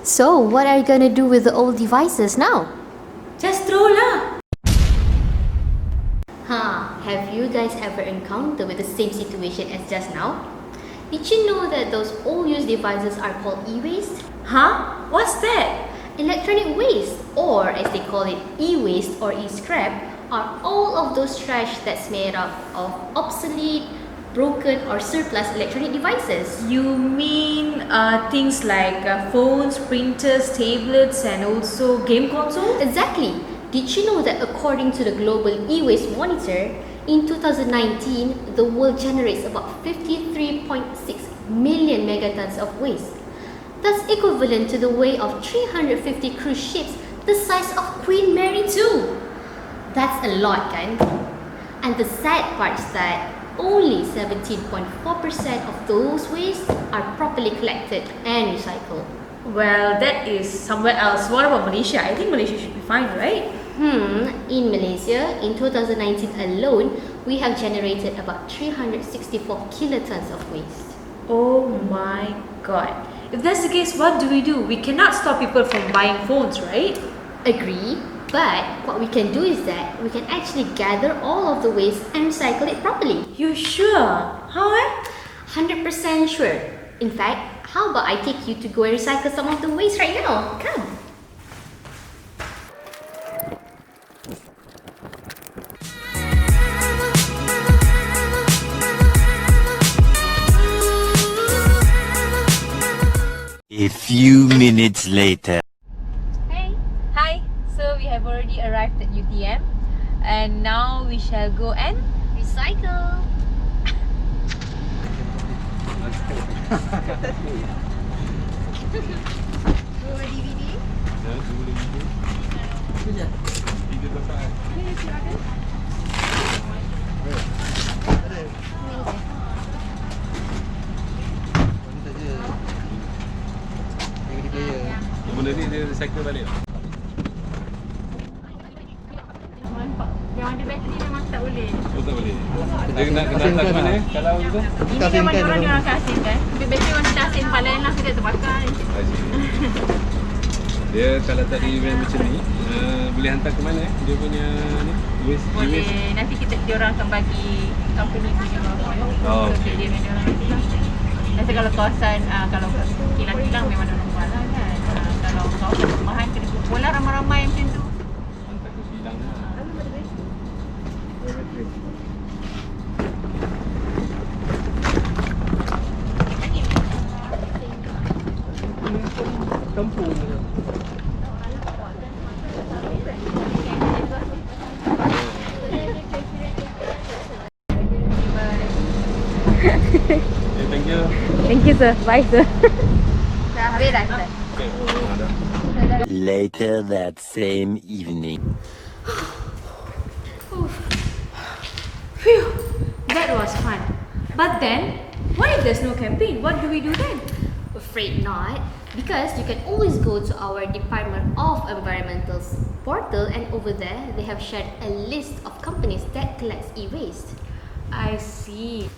So, what are you gonna do with the old devices now? Just throw lah. Have you guys ever encountered with the same situation as just now? Did you know that those old used devices are called e-waste? Huh? What's that? Electronic waste, or as they call it, e-waste or e-scrap, are all of those trash that's made up of obsolete, broken or surplus electronic devices. You mean things like phones, printers, tablets, and also game consoles? Exactly. Did you know that according to the Global E-Waste Monitor, in 2019, the world generates about 53.6 million megatons of waste. That's equivalent to the weight of 350 cruise ships the size of Queen Mary too. That's a lot, kan? And the sad part is that only 17.4% of those waste are properly collected and recycled. Well, that is somewhere else. What about Malaysia? I think Malaysia should be fine, right? In Malaysia, in 2019 alone, we have generated about 364 kilotons of waste. Oh my god. If that's the case, what do? We cannot stop people from buying phones, right? Agree, but what we can do is that we can actually gather all of the waste and recycle it properly. You sure? How 100% sure. In fact, how about I take you to go and recycle some of the waste right now? Come. A few minutes later. Hey. Hi. So we have already arrived at UTM and now we shall go and Recycle. Dua DVD. Ya, dua DVD. Sekejap. 3 kotak. Ni si ada. Ada. Ini saja. Yang player. Yang benda ni dia recycle balik tak? yang ada bateri memang tak boleh. Oh, tak boleh. Dia kena hantar ke mana? Kalau gitu? Ini memang diorang akan asingkan. Tapi bateri memang kita asing kepala lah kita terbakar. Dia kalau tak di-event macam ni, boleh hantar ke mana dia punya ni? Waste. Boleh. Nanti diorang akan bagi company punya Oh, so, okay. dia diorang nanti lah. Nanti kalau kawasan, kalau kilang-kilang memang diorang buat lah kan. Kalau kawasan perumahan kena kumpul lah ramai-ramai macam tu. Hantar ke kilang. Kampung. Thank you. Thank you sir. Bye sir. Dah habis dah kita. Okay. Ada. Later that same evening. Phew, that was fun. But then, what if there's no campaign? What do we do then? Afraid not, because you can always go to our Department of Environmental's portal, and over there they have shared a list of companies that collects e-waste. I see.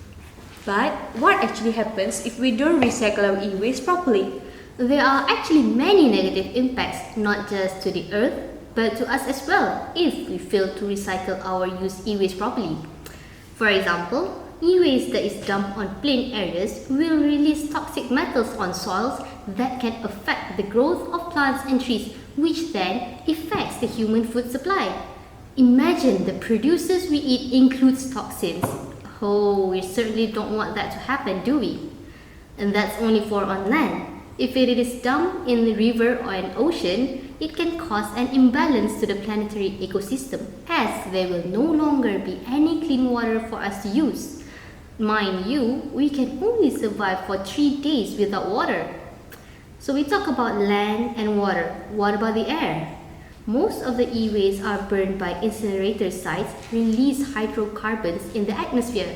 But what actually happens if we don't recycle our e-waste properly? There are actually many negative impacts, not just to the earth, but to us as well, if we fail to recycle our used e-waste properly. For example, e-waste that is dumped on plain areas will release toxic metals on soils that can affect the growth of plants and trees, which then affects the human food supply. Imagine the producers we eat includes toxins. Oh, we certainly don't want that to happen, do we? And that's only for on land. If it is dumped in the river or an ocean, it can cause an imbalance to the planetary ecosystem, as there will no longer be any clean water for us to use. Mind you, we can only survive for 3 days without water. So we talk about land and water. What about the air? Most of the e-waste are burned by incinerator sites, release hydrocarbons in the atmosphere.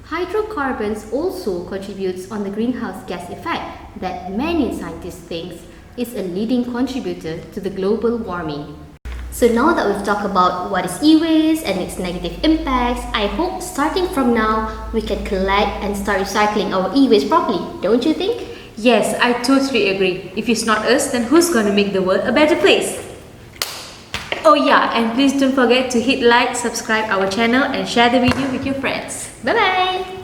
Hydrocarbons also contributes on the greenhouse gas effect that many scientists think is a leading contributor to the global warming. So now that we've talked about what is e-waste and its negative impacts, I hope starting from now, we can collect and start recycling our e-waste properly, don't you think? Yes, I totally agree. If it's not us, then who's gonna make the world a better place? Oh yeah, and please don't forget to hit like, subscribe our channel and share the video with your friends. Bye bye!